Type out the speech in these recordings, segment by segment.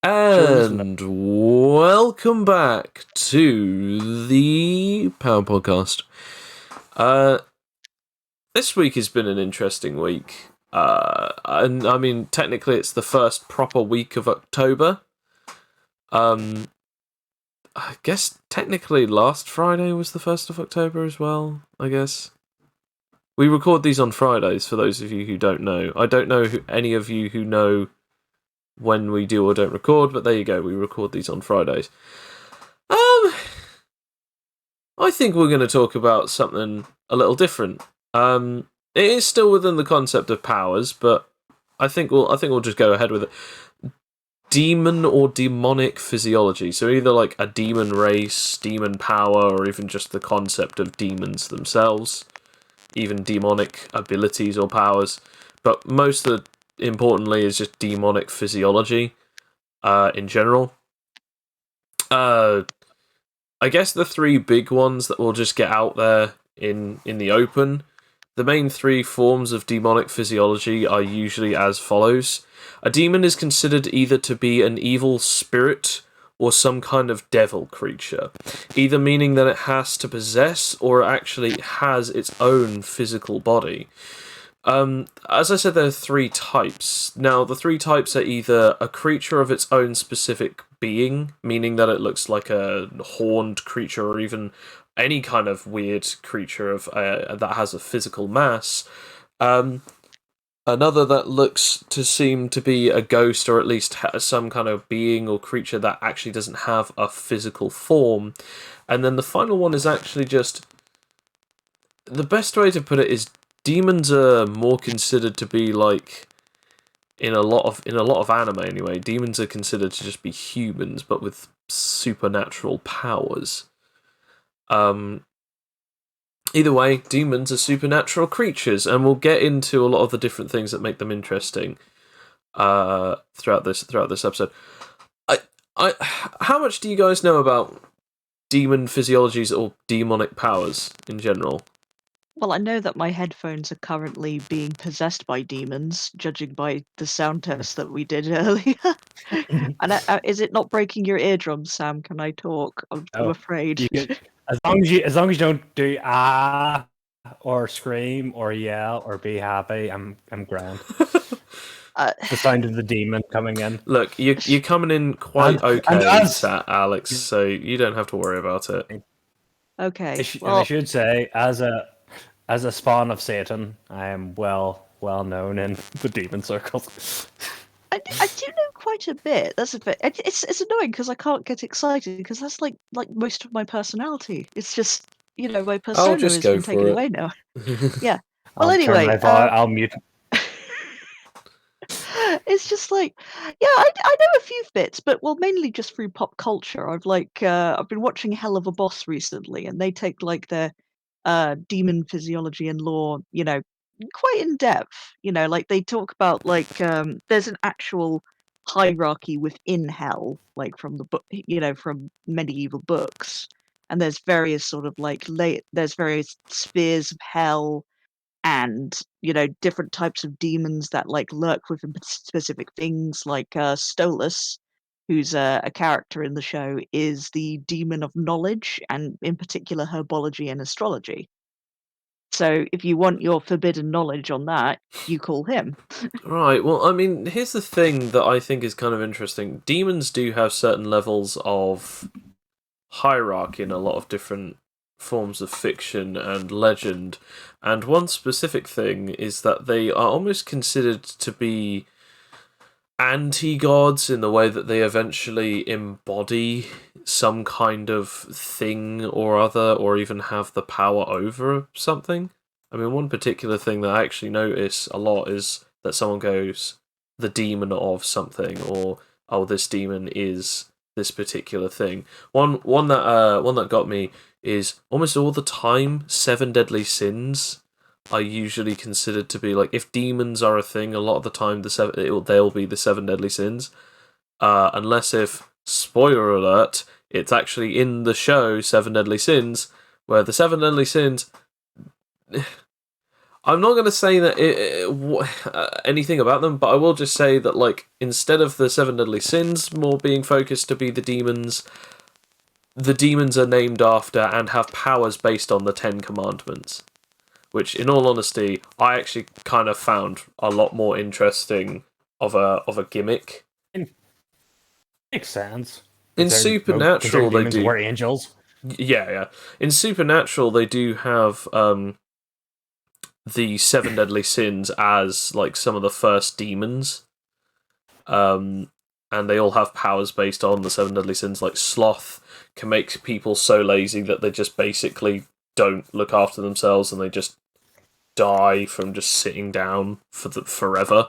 And welcome back to the Power Podcast. This week has been an interesting week. And I mean, technically, it's the first proper week of October. I guess technically last Friday was the 1st of October as well, I guess. We record these on Fridays, for those of you who don't know. I don't know any of you who know when we do or don't record, but there you go, we record these on Fridays. I think we're going to talk about something a little different. It is still within the concept of powers, but I think we'll just go ahead with it. Demon or demonic physiology. So either like a demon race, demon power, or even just the concept of demons themselves. Even demonic abilities or powers. But most importantly is just demonic physiology in general. I guess the three big ones that we'll just get out there in the open. The main three forms of demonic physiology are usually as follows. A demon is considered either to be an evil spirit or some kind of devil creature, either meaning that it has to possess or actually has its own physical body. As I said, there are three types. Now, the three types are either a creature of its own specific being, meaning that it looks like a horned creature or even any kind of weird creature of that has a physical mass. Another that looks to seem to be a ghost or at least some kind of being or creature that actually doesn't have a physical form. And then the final one is actually just... The best way to put it is demons are more considered to be like... In a lot of anime anyway, demons are considered to just be humans, but with supernatural powers. Either way, demons are supernatural creatures, and we'll get into a lot of the different things that make them interesting throughout this episode. How much do you guys know about demon physiologies or demonic powers in general? Well, I know that my headphones are currently being possessed by demons, judging by the sound test that we did earlier. And is it not breaking your eardrums, Sam? Can I talk? I'm afraid. As long as you don't do or scream or yell or be happy, I'm grand. The sound of the demon coming in. Look, you're coming in quite okay, Alex, so you don't have to worry about it. Okay. And I should say, as a spawn of Satan, I am well known in the demon circles. I do know quite a bit. That's a bit. It's annoying because I can't get excited because that's like most of my personality. It's just my persona has been taken away now. Yeah. Well, anyway, I'll mute. It's just like, yeah, I know a few bits, but mainly just through pop culture. I've been watching Hell of a Boss recently, and they take like their demon physiology and lore, quite in depth. Like they talk about there's an actual hierarchy within hell, like from the book, from medieval books, and there's various sort of there's various spheres of hell and different types of demons that lurk within specific things, like Stolas, who's a character in the show, is the demon of knowledge, and in particular herbology and astrology. So if you want your forbidden knowledge on that, you call him. Right, well, I mean, here's the thing that I think is kind of interesting. Demons do have certain levels of hierarchy in a lot of different forms of fiction and legend, and one specific thing is that they are almost considered to be anti-gods in the way that they eventually embody some kind of thing or other, or even have the power over something. I mean, one particular thing that I actually notice a lot is that someone goes, the demon of something, or, oh, this demon is this particular thing. One that got me is almost all the time 7 deadly sins are usually considered to be like, if demons are a thing, a lot of the time they'll be the 7 deadly sins, unless if, spoiler alert, it's actually in the show 7 deadly sins, where the 7 deadly sins, I'm not going to say that anything about them, but I will just say that, like, instead of the seven deadly sins more being focused to be the demons are named after and have powers based on the Ten Commandments. Which, in all honesty, I actually kind of found a lot more interesting of a gimmick. Makes sense. In Supernatural, they do. Were angels. Yeah. In Supernatural, they do have the seven deadly sins as like some of the first demons, and they all have powers based on the seven deadly sins. Like sloth can make people so lazy that they just basically don't look after themselves and they just die from just sitting down forever.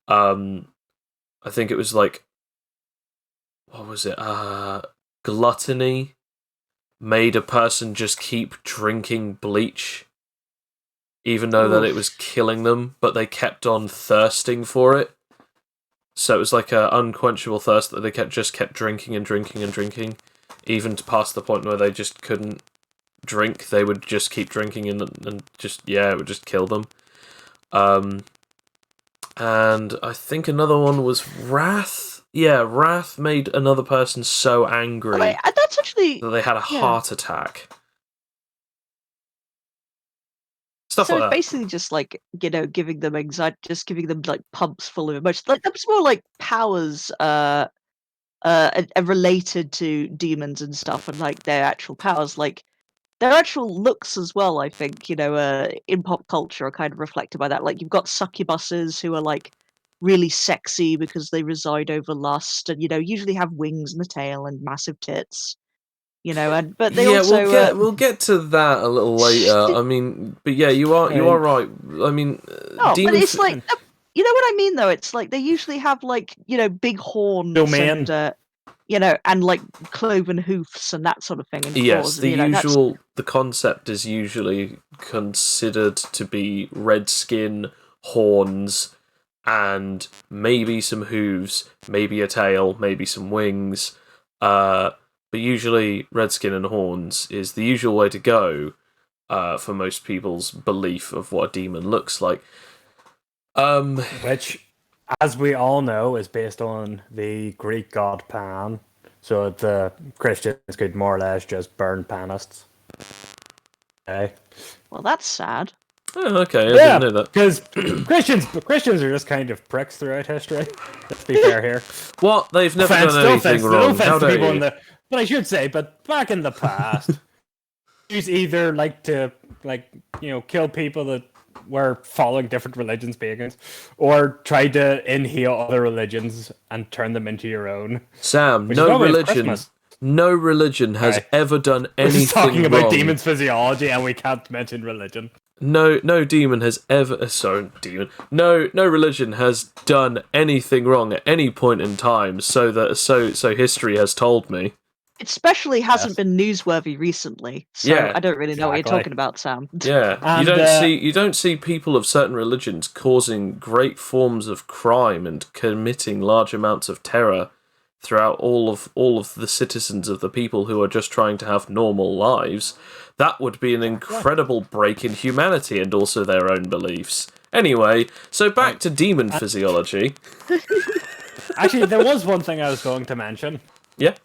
I think it was like, what was it? Gluttony made a person just keep drinking bleach, even though that it was killing them, but they kept on thirsting for it. So it was like an unquenchable thirst that they kept drinking and drinking and drinking, even to past the point where they just couldn't drink. They would just keep drinking and just, it would just kill them. And I think another one was wrath. Yeah, wrath made another person so angry that's actually that they had a heart attack. Stuff like that. So it's basically just like, giving them anxiety, just giving them like pumps full of emotions. Like that's more like powers are related to demons and stuff, and like their actual powers, like their actual looks as well. I think in pop culture are kind of reflected by that. Like you've got succubuses who are like really sexy because they reside over lust, and usually have wings and a tail and massive tits. But they also we'll get to that a little later. I mean, but yeah, you are right. I mean, but it's like you know what I mean though. It's like they usually have like big horns and and like cloven hoofs and that sort of thing. And yes, claws, the concept is usually considered to be red skin, horns, and maybe some hooves, maybe a tail, maybe some wings. But usually, red skin and horns is the usual way to go for most people's belief of what a demon looks like. Which, as we all know, is based on the Greek god Pan. So the Christians could more or less just burn panists. Okay. Well, that's sad. Oh, okay, I didn't know that. Because Christians are just kind of pricks throughout history. Let's be fair here. What? They've never done anything wrong. How dare you? But I should say, back in the past, Jews either like to kill people that were following different religions, pagans, or tried to inhale other religions and turn them into your own. Sam, no religion has ever done anything We're talking about wrong. demons' physiology, and we can't mention religion. No demon has ever. No religion has done anything wrong at any point in time. So history has told me. It especially hasn't been newsworthy recently, so I don't really know what you're talking about, Sam. Yeah, and, you don't see people of certain religions causing great forms of crime and committing large amounts of terror throughout all of the citizens of the people who are just trying to have normal lives. That would be an incredible break in humanity and also their own beliefs. Anyway, so back to demon physiology. Actually, there was one thing I was going to mention. Yeah.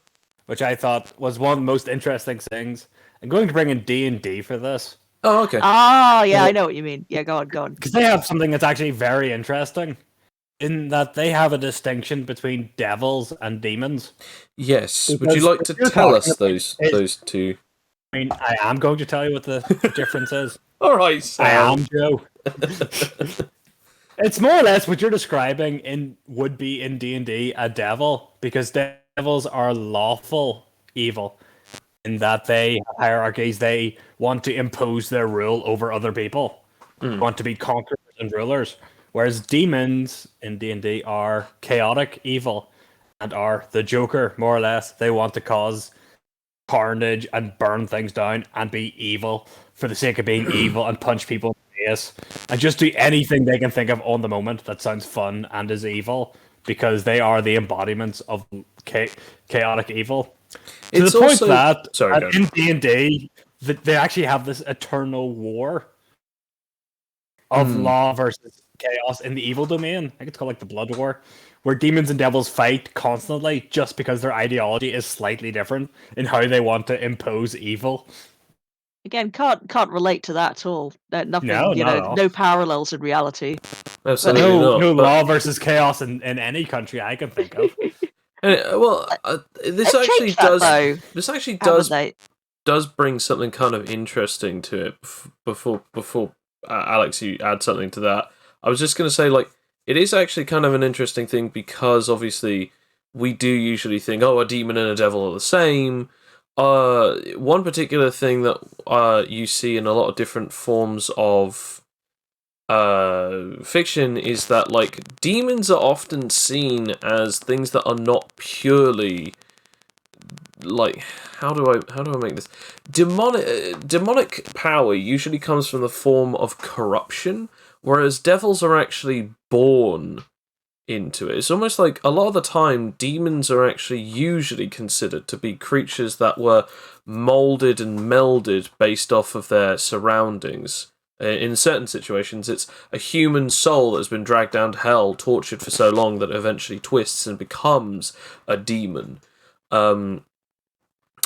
Which I thought was one of the most interesting things. I'm going to bring in D&D for this. Oh, okay. Oh, yeah, I know what you mean. Yeah, go on. Because they have something that's actually very interesting, in that they have a distinction between devils and demons. Yes. Would you like to tell us those two? I mean, I am going to tell you what the difference is. All right, Sam. I am, Joe. It's more or less what you're describing would be in D&D a devil, because devils are lawful evil, in that they have hierarchies. They want to impose their rule over other people, want to be conquerors and rulers. Whereas demons in D&D are chaotic evil and are the Joker, more or less. They want to cause carnage and burn things down and be evil for the sake of being evil and punch people in the face and just do anything they can think of on the moment that sounds fun and is evil, because they are the embodiments of chaotic evil. To the point that in D&D, they actually have this eternal war. of law versus chaos in the evil domain. I think it's called like the Blood War, where demons and devils fight constantly just because their ideology is slightly different in how they want to impose evil. Again, can't relate to that at all. Nothing, No, not at all. no parallels in reality. Absolutely No, not. no but- law versus chaos in any country I can think of. This They've actually changed that, does. though, This actually haven't they? does bring something kind of interesting to it. Before Alex, you add something to that. I was just going to say, like, it is actually kind of an interesting thing because obviously we do usually think, oh, a demon and a devil are the same. One particular thing that you see in a lot of different forms of fiction is that, like, demons are often seen as things that are not purely, like, how do I make this? Demonic power usually comes from the form of corruption, whereas devils are actually born into it. It's almost like a lot of the time demons are actually usually considered to be creatures that were molded and melded based off of their surroundings. In certain situations, it's a human soul that's been dragged down to hell, tortured for so long that it eventually twists and becomes a demon.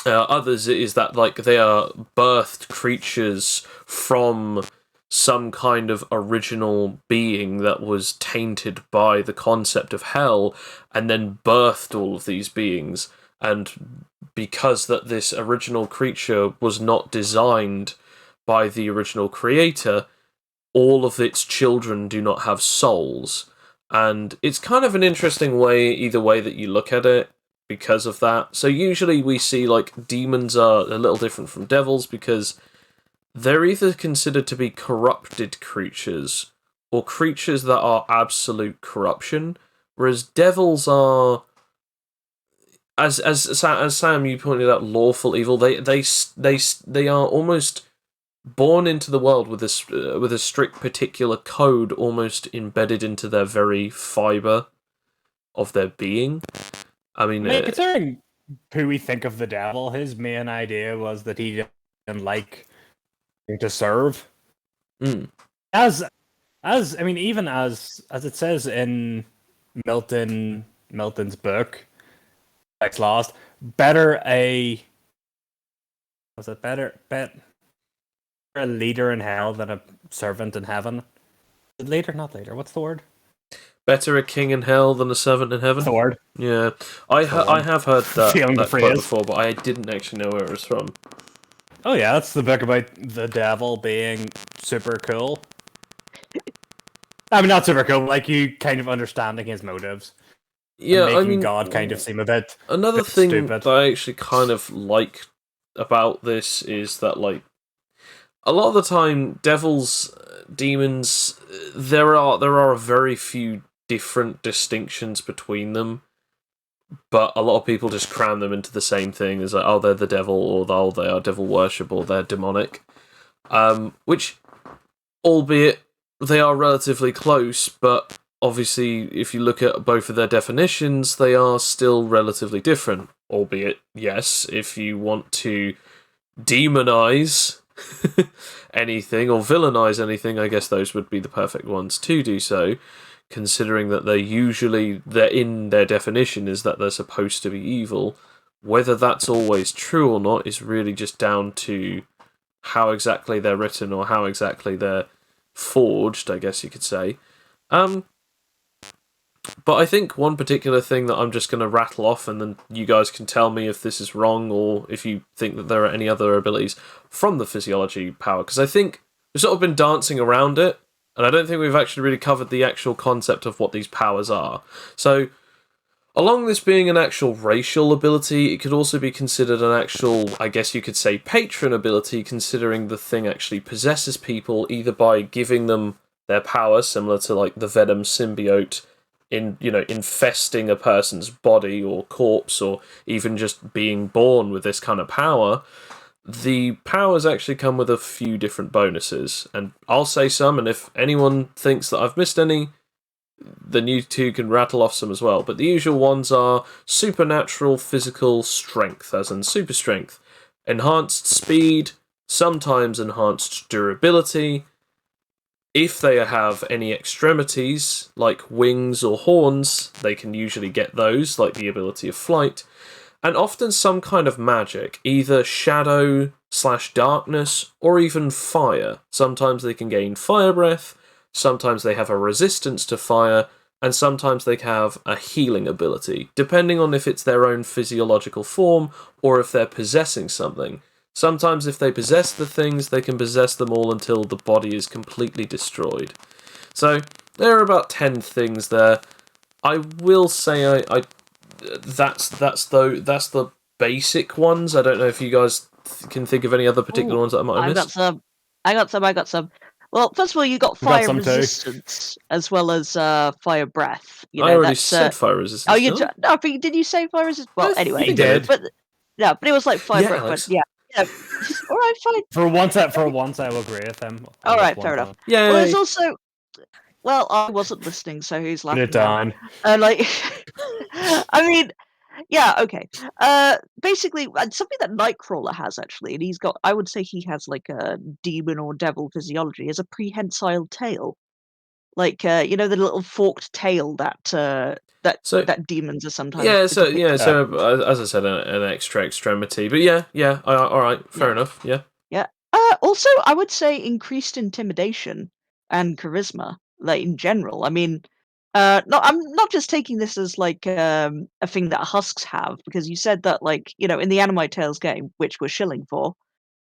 Others is that, like, they are birthed creatures from some kind of original being that was tainted by the concept of hell and then birthed all of these beings. And because that this original creature was not designed by the original creator, all of its children do not have souls. And it's kind of an interesting way, either way that you look at it, because of that. So usually we see, like, demons are a little different from devils because they're either considered to be corrupted creatures or creatures that are absolute corruption, whereas devils are, as Sam, you pointed out, lawful evil. They are almost born into the world with a strict particular code almost embedded into their very fiber of their being. I mean, considering who we think of the devil, his main idea was that he didn't like to serve. As I mean, even as it says in Milton's book, Sex Lost, better a leader in hell than a servant in heaven. Later, not later. What's the word? Better a king in hell than a servant in heaven. What's the word? Yeah, I have heard that quote before, but I didn't actually know where it was from. Oh yeah, that's the book about the devil being super cool. I mean, not super cool, like you kind of understanding his motives. Yeah, making I mean, God kind of seem a bit another thing stupid. that I actually kind of like about this is that, like, a lot of the time, devils, demons, there are very few different distinctions between them, but a lot of people just cram them into the same thing as, like, oh, they're the devil, or oh, they are devil worship, or they're demonic. Which, albeit they are relatively close, but obviously, if you look at both of their definitions, they are still relatively different. Albeit, yes, if you want to demonize anything or villainize anything, I guess those would be the perfect ones to do so, considering that they're in their definition is that they're supposed to be evil. Whether that's always true or not is really just down to how exactly they're written or how exactly they're forged, I guess you could say. But I think one particular thing that I'm just going to rattle off, and then you guys can tell me if this is wrong or if you think that there are any other abilities from the physiology power, because I think we've sort of been dancing around it, and I don't think we've actually really covered the actual concept of what these powers are. So, along this being an actual racial ability, it could also be considered an actual, I guess you could say, patron ability, considering the thing actually possesses people, either by giving them their power, similar to, like, the Venom symbiote, infesting a person's body or corpse, or even just being born with this kind of power. The powers actually come with a few different bonuses, and I'll say some, and if anyone thinks that I've missed any, then you two can rattle off some as well. But the usual ones are supernatural physical strength, as in super strength, enhanced speed, sometimes enhanced durability, If they have any extremities, like wings or horns, they can usually get those, like the ability of flight. And often some kind of magic, either shadow/darkness, or even fire. Sometimes they can gain fire breath, sometimes they have a resistance to fire, and sometimes they have a healing ability, depending on if it's their own physiological form or if they're possessing something. Sometimes if they possess the things, they can possess them all until the body is completely destroyed. So there are about 10 things there. I will say that's the basic ones. I don't know if you guys can think of any other particular ones that I might have missed. I got some. Well, first of all, you got We got fire some too. resistance as well as fire breath. You know, I already that's said fire resistance. oh, you didn't I? no, I think did you say fire resistance? Well, anyway, you did. but no, but it was like fire Yeah, breath. Alex. But yeah, all right, fine. For once, I will agree with him. All right, fair enough. Yay. Well, there's also, well, I wasn't listening, so who's Put laughing it now? down. Like, I mean, yeah, okay. Basically, something that Nightcrawler has actually, and he's got, I would say he has like a demon or devil physiology, is a prehensile tail. Like, you know, the little forked tail that that demons are sometimes. So depicted. as I said, an extra extremity. But yeah. All right, fair enough. Yeah. Yeah. Also, I would say increased intimidation and charisma, like in general. I mean, I'm not just taking this as like a thing that husks have, because you said that, like, you know, in the Animite Tales game, which we're shilling for,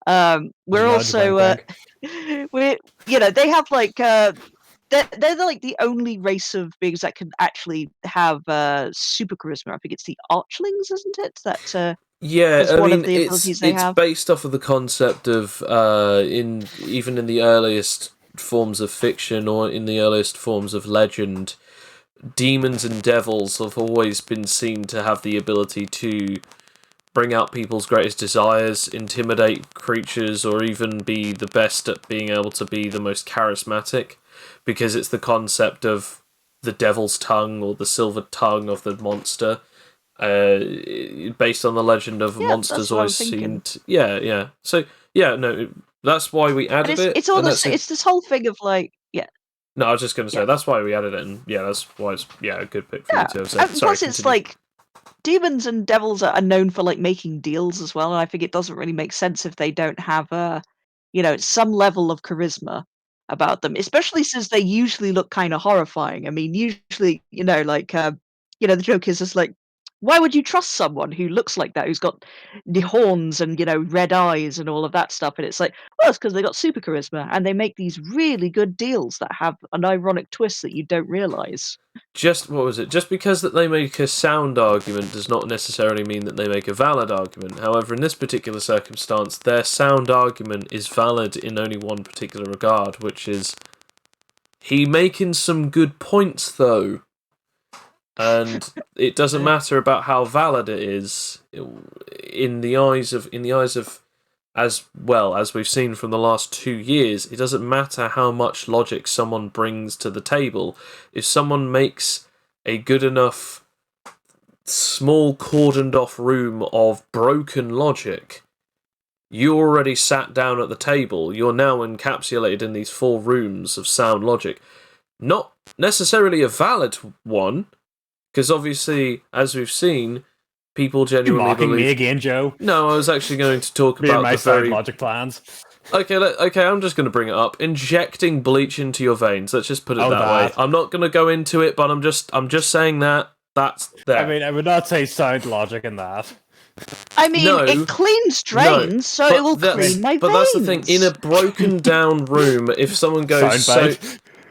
we're Nudge, also wink, we're, you know, they have like they're like the only race of beings that can actually have super charisma. I think it's the Archlings, isn't it? That Yeah, is I one mean, of the abilities they it's have. based off of the concept of even in the earliest forms of fiction or in the earliest forms of legend, demons and devils have always been seen to have the ability to bring out people's greatest desires, intimidate creatures, or even be the best at being able to be the most charismatic, because it's the concept of the devil's tongue or the silver tongue of the monster. Based on the legend of Yeah, monsters that's what I always was thinking. seemed. Yeah. So yeah, no, that's why we And added it. it's all And this. It's this whole thing of like, yeah, no, I was just going to say yeah, that's why we added it, and yeah, that's why it's a good pick for you yeah. to have said. And Sorry, plus, it's continue. like demons and devils are known for like making deals as well. And I think it doesn't really make sense if they don't have you know, some level of charisma about them, especially since they usually look kind of horrifying. I mean, usually, you know, like, you know, the joke is just like, why would you trust someone who looks like that, who's got the horns and, you know, red eyes and all of that stuff? And it's like, well, it's because they got super charisma and they make these really good deals that have an ironic twist that you don't realize. Just what was it? Just because that they make a sound argument does not necessarily mean that they make a valid argument. However, in this particular circumstance, their sound argument is valid in only one particular regard, which is he making some good points though. And it doesn't matter about how valid it is in the eyes of as well as we've seen from the last 2 years. It doesn't matter how much logic someone brings to the table. If someone makes a good enough small cordoned off room of broken logic, you already sat down at the table. You're now encapsulated in these 4 rooms of sound logic. Not necessarily a valid one, because obviously, as we've seen, people genuinely mocking believe. me again, Joe? No, I was actually going to talk Me and about my the very. logic plans. Okay, I'm just going to bring it up. Injecting bleach into your veins. Let's just put it that way. I'm not going to go into it, but I'm just saying that's there. I mean, I would not say sound logic in that. I mean, No, it cleans drains, so it will clean my veins. But that's the thing. In a broken down room, if someone goes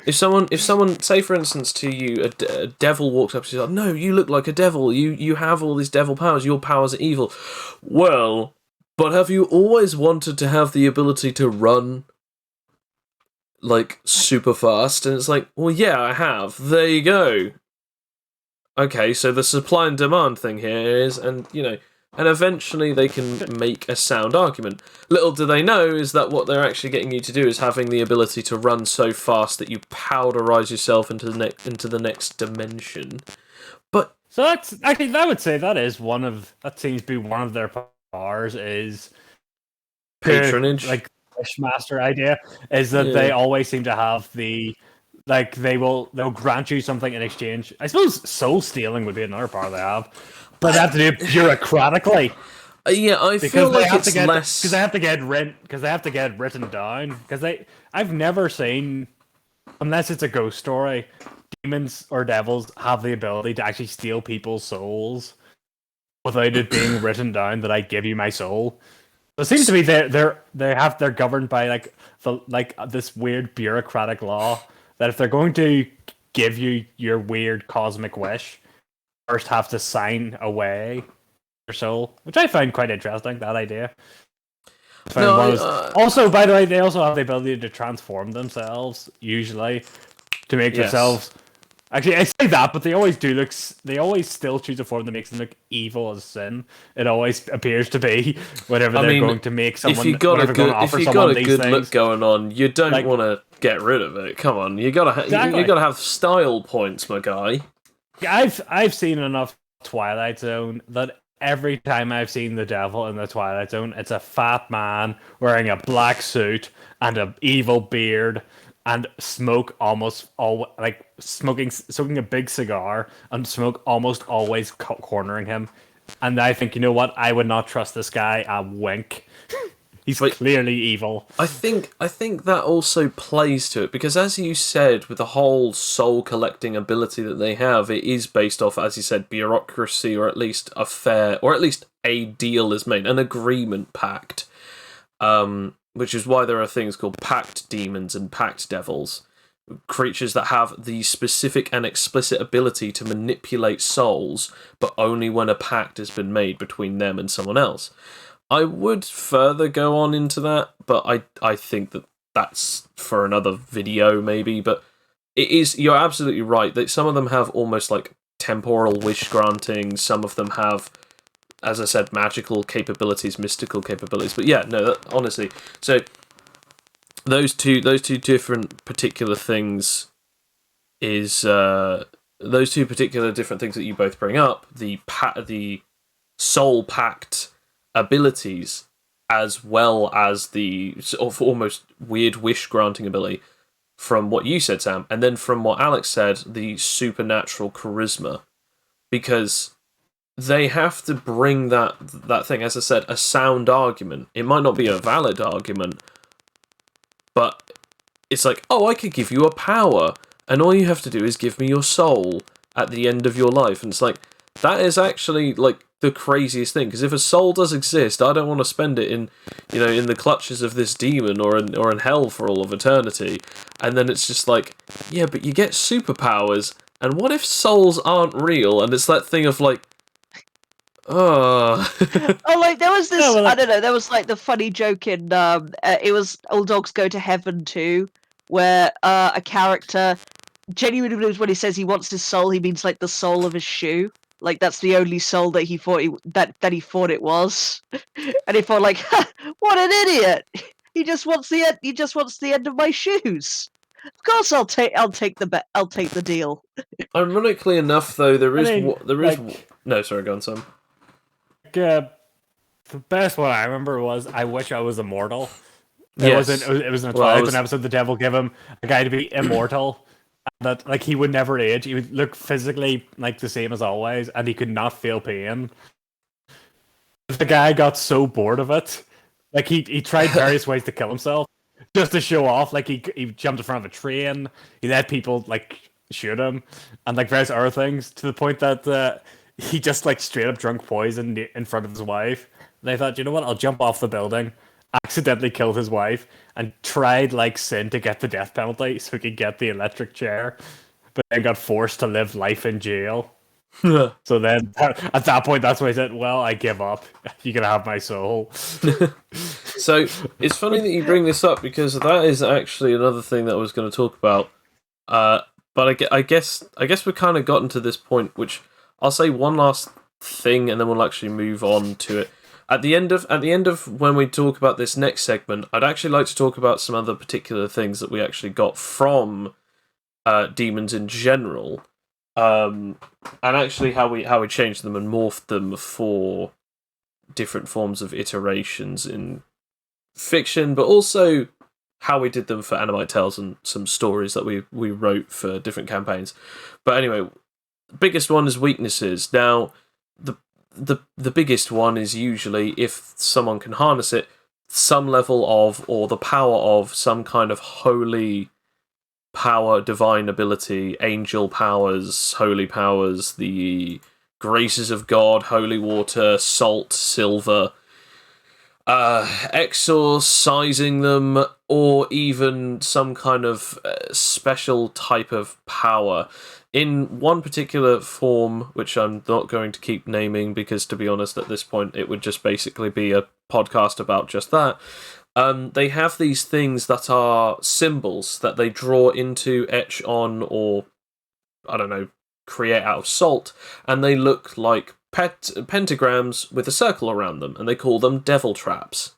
If someone, say for instance to you, a devil walks up to you, like, no, you look like a devil. You have all these devil powers. Your powers are evil. Well, but have you always wanted to have the ability to run, like, super fast? And it's like, well, yeah, I have. There you go. Okay, so the supply and demand thing here is, and eventually they can make a sound argument. Little do they know is that what they're actually getting you to do is having the ability to run so fast that you powderize yourself into the next dimension. But so that's, I think I would say that seems to be one of their powers is patronage. Like, Wishmaster idea is that they always seem to have they'll grant you something in exchange. I suppose soul stealing would be another power they have, but they have to do it bureaucratically. Yeah, I feel like it's less because they have to get written down. I've never seen, unless it's a ghost story, demons or devils have the ability to actually steal people's souls without it being written down that I give you my soul. It seems to be they're governed by this weird bureaucratic law that if they're going to give you your weird cosmic wish, first have to sign away your soul, which I find quite interesting. That idea. Also, by the way, they also have the ability to transform themselves usually to make themselves. Actually, I say that, but they always do look. They always still choose a form that makes them look evil as sin. It always appears to be whenever they're going to make someone. If you got a good look going on, you don't want to get rid of it. Come on, you gotta have style points, my guy. I've seen enough Twilight Zone that every time I've seen the devil in the Twilight Zone, it's a fat man wearing a black suit and an evil beard. And smoke smoking a big cigar, and smoke almost always cornering him. And I think, you know what? I would not trust this guy a wink. He's clearly evil. I think that also plays to it, because as you said, with the whole soul collecting ability that they have, it is based off, as you said, bureaucracy, or at least a deal is made, an agreement pact. Which is why there are things called Pact Demons and Pact Devils, creatures that have the specific and explicit ability to manipulate souls, but only when a pact has been made between them and someone else. I would further go on into that, but I think that's for another video maybe, but you're absolutely right, that some of them have almost like temporal wish granting, some of them have, as I said, magical capabilities, mystical capabilities. But yeah, no, honestly. So those two different particular things is those two particular different things that you both bring up, the soul pact abilities, as well as the sort of almost weird wish granting ability from what you said, Sam, and then from what Alex said, the supernatural charisma, because they have to bring that thing, as I said, a sound argument. It might not be a valid argument, but it's like, oh, I could give you a power, and all you have to do is give me your soul at the end of your life. And it's like, that is actually like the craziest thing, because if a soul does exist, I don't want to spend it in the clutches of this demon or in hell for all of eternity. And then it's just like, yeah, but you get superpowers, and what if souls aren't real? And it's that thing of like, oh, like there was this. I don't know. There was like the funny joke in it was Old Dogs Go to Heaven too, where a character genuinely believes when he says he wants his soul, he means like the soul of his shoe. Like that's the only soul that he thought he thought it was, and he thought like, what an idiot! He just wants the end of my shoes. Of course, I'll take the deal. Ironically enough, though, there is. No, sorry, go on, Sam. The best one I remember was "I Wish I Was Immortal." It was in a Twilight episode. The devil gave him a guy to be immortal, that like he would never age. He would look physically like the same as always, and he could not feel pain. The guy got so bored of it, like he tried various ways to kill himself just to show off. Like he jumped in front of a train. He let people like shoot him, and like various other things, to the point that he just like straight up drunk poison in front of his wife. And they thought, you know what? I'll jump off the building. Accidentally killed his wife and tried like sin to get the death penalty so he could get the electric chair, but then got forced to live life in jail. So then at that point, that's why he said, well, I give up. You can have my soul. So it's funny that you bring this up, because that is actually another thing that I was going to talk about. But I guess we've kind of gotten to this point, which I'll say one last thing, and then we'll actually move on to it. At the end of when we talk about this next segment, I'd actually like to talk about some other particular things that we actually got from demons in general, and actually how we changed them and morphed them for different forms of iterations in fiction, but also how we did them for Animite Tales and some stories that we wrote for different campaigns. But anyway, biggest one is weaknesses. Now, the biggest one is usually, if someone can harness it, some level of, or the power of, some kind of holy power, divine ability, angel powers, holy powers, the graces of God, holy water, salt, silver, exorcising them, or even some kind of special type of power. In one particular form, which I'm not going to keep naming because, to be honest, at this point it would just basically be a podcast about just that. They have these things that are symbols that they draw into, etch on, or I don't know, create out of salt, and they look like pentagrams with a circle around them, and they call them devil traps.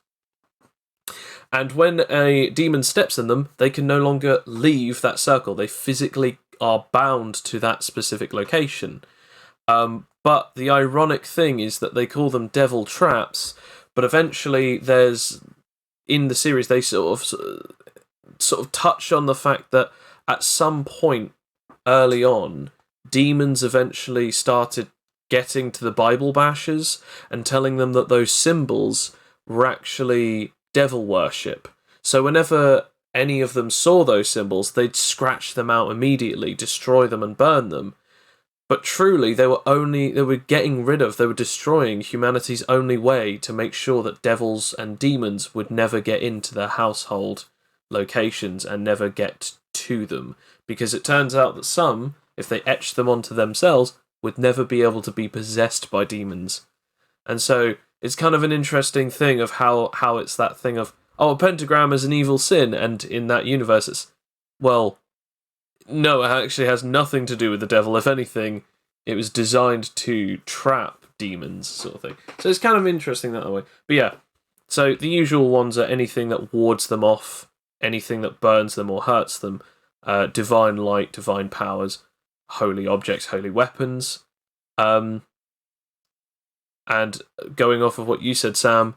And when a demon steps in them, they can no longer leave that circle. They physically are bound to that specific location. But the ironic thing is that they call them devil traps, but eventually in the series they sort of touch on the fact that at some point early on, demons eventually started getting to the Bible bashers and telling them that those symbols were actually devil worship. So whenever any of them saw those symbols, they'd scratch them out immediately, destroy them and burn them. But truly, they were destroying humanity's only way to make sure that devils and demons would never get into their household locations and never get to them. Because it turns out that some, if they etched them onto themselves, would never be able to be possessed by demons. And so it's kind of an interesting thing of how it's that thing of, a pentagram is an evil sin, and in that universe it's, well, no, it actually has nothing to do with the devil. If anything, it was designed to trap demons, sort of thing. So it's kind of interesting that way. But yeah, so the usual ones are anything that wards them off, anything that burns them or hurts them, divine light, divine powers, holy objects, holy weapons. And going off of what you said, Sam,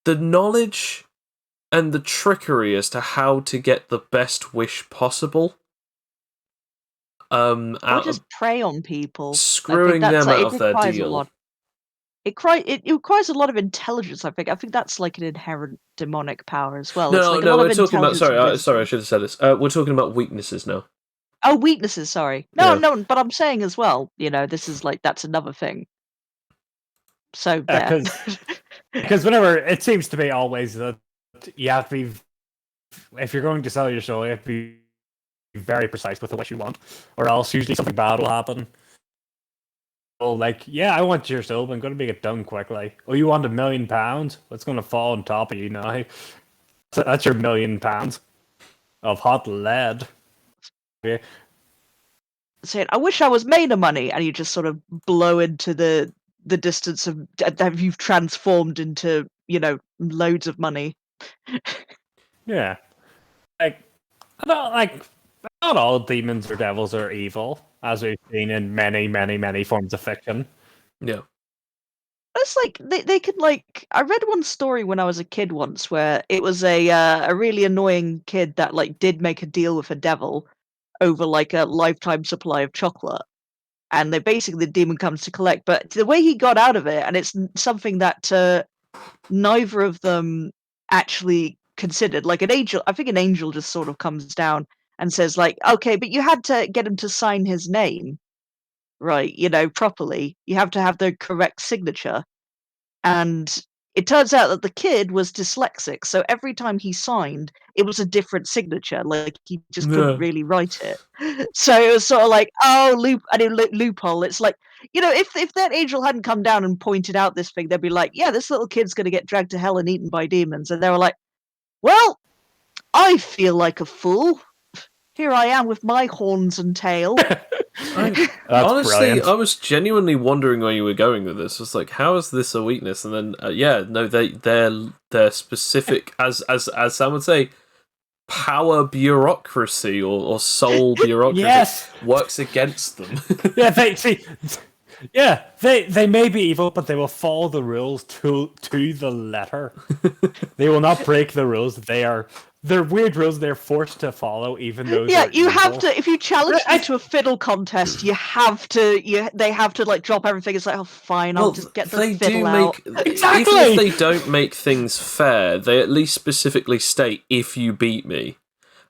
the knowledge and the trickery as to how to get the best wish possible. Or just prey on people. Screwing them out of their requires deal. A lot. It requires a lot of intelligence, I think. I think that's like an inherent demonic power as well. No, we're talking about. Sorry, I should have said this. We're talking about weaknesses now. Oh, weaknesses. Sorry. No, but I'm saying as well. This is that's another thing. So because whenever it seems to be always that you have to be, if you're going to sell your soul, you have to be very precise with what you want, or else usually something bad will happen. Well, I want your soul, but I'm going to make it done quickly. Oh, you want £1 million? What's going to fall on top of you now? That's your £1 million of hot lead. Yeah. Saying, I wish I was made of money, and you just sort of blow into the distance of that you've transformed into, loads of money. Yeah. Not all demons or devils are evil, as we've seen in many, many, many forms of fiction. Yeah. It's they could I read one story when I was a kid once where it was a really annoying kid that did make a deal with a devil over a lifetime supply of chocolate, and the demon comes to collect, but the way he got out of it, and it's something that neither of them actually considered. An angel, I think an angel just sort of comes down and says okay, but you had to get him to sign his name right, properly. You have to have the correct signature. And it turns out that the kid was dyslexic, so every time he signed, it was a different signature. He just couldn't really write it. So it was sort of loophole. It's if that angel hadn't come down and pointed out this thing, they'd be yeah, this little kid's going to get dragged to hell and eaten by demons. And they were well, I feel like a fool. Here I am with my horns and tail. Honestly, brilliant. I was genuinely wondering where you were going with this. It's how is this a weakness? And then, they're specific, as Sam would say, power bureaucracy or soul bureaucracy yes. works against them. Yeah, Yeah, they may be evil, but they will follow the rules to the letter. They will not break the rules. They're weird rules they're forced to follow, even though Yeah, they're you evil. have to. If you challenge I- them to a fiddle contest, you have to. They have to like drop everything. It's like, oh, fine, I'll just get the they fiddle do out. make Exactly! even if they don't make things fair, they at least specifically state if you beat me.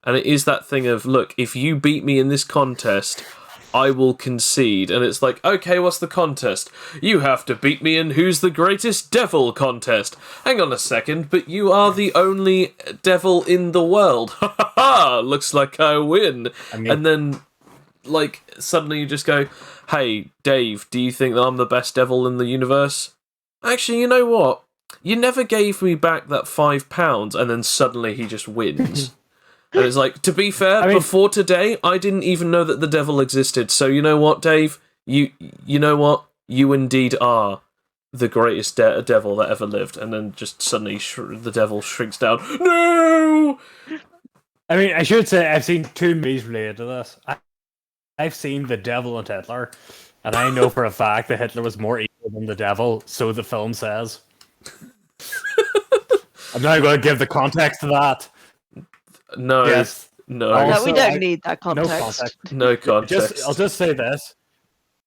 And it is that thing of, look, if you beat me in this contest, I will concede. And it's like, okay, what's the contest? You have to beat me in Who's the Greatest Devil contest. Hang on a second, but you are the only devil in the world. Ha ha ha! Looks like I win. And then, like, suddenly you just go, hey, Dave, do you think that I'm the best devil in the universe? Actually, you know what? You never gave me back that £5, and then suddenly he just wins. And it's like, to be fair, before today, I didn't even know that the devil existed. So you know what, Dave? You know what? You indeed are the greatest devil that ever lived. And then just suddenly the devil shrinks down. No! I mean, I should say I've seen 2 movies related to this. I've seen The Devil and Hitler, and I know for a fact that Hitler was more evil than the devil, so the film says. I'm not going to give the context to that. No. Yes. No. Also, we don't need that context. No context. No context. I'll just say this.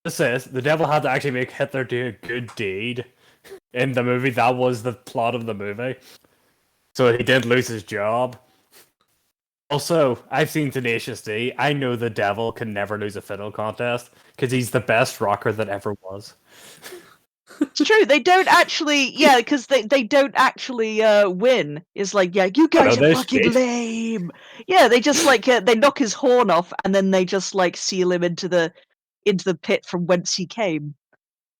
This says the devil had to actually make Hitler do a good deed in the movie. That was the plot of the movie. So he did lose his job. Also, I've seen Tenacious D. I know the devil can never lose a fiddle contest because he's the best rocker that ever was. It's true. They don't actually, because they don't actually win. It's like, yeah, you guys are fucking lame. Yeah, they just like they knock his horn off and then they just like seal him into the pit from whence he came.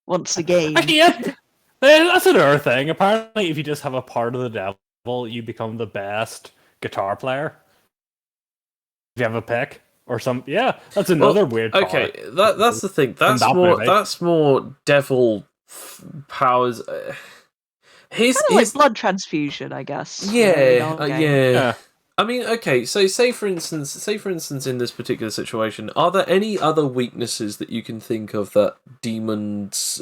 Once again. Actually, yeah, that's another thing. Apparently, if you just have a part of the devil, you become the best guitar player. If you have a pick or some, yeah, that's another weird part. Okay, that's the thing. That's more devil powers. Kind of like blood transfusion, I guess. Yeah. I mean, okay. So, say for instance, in this particular situation, are there any other weaknesses that you can think of that demons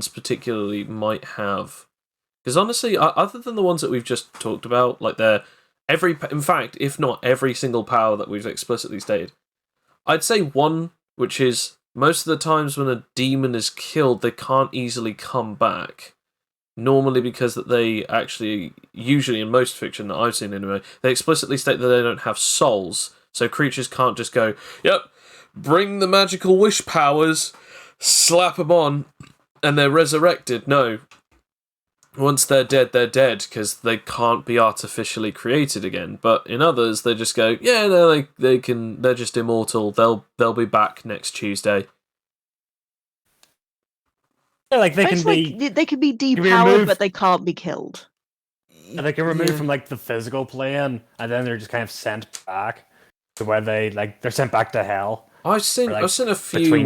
particularly might have? Because honestly, other than the ones that we've just talked about, like in fact, if not every single power that we've explicitly stated, I'd say one, which is most of the times when a demon is killed, they can't easily come back. Normally because that they actually, usually in most fiction that I've seen anyway, they explicitly state that they don't have souls. So creatures can't just go, yep, bring the magical wish powers, slap them on, and they're resurrected. No. Once they're dead, because they can't be artificially created again. But in others, they just go, yeah, no, they're just immortal. They'll be back next Tuesday. Yeah, like they can be depowered, but they can't be killed. Yeah, they can remove from like the physical plane, and then they're just kind of sent back to where they're sent back to hell. I've seen a few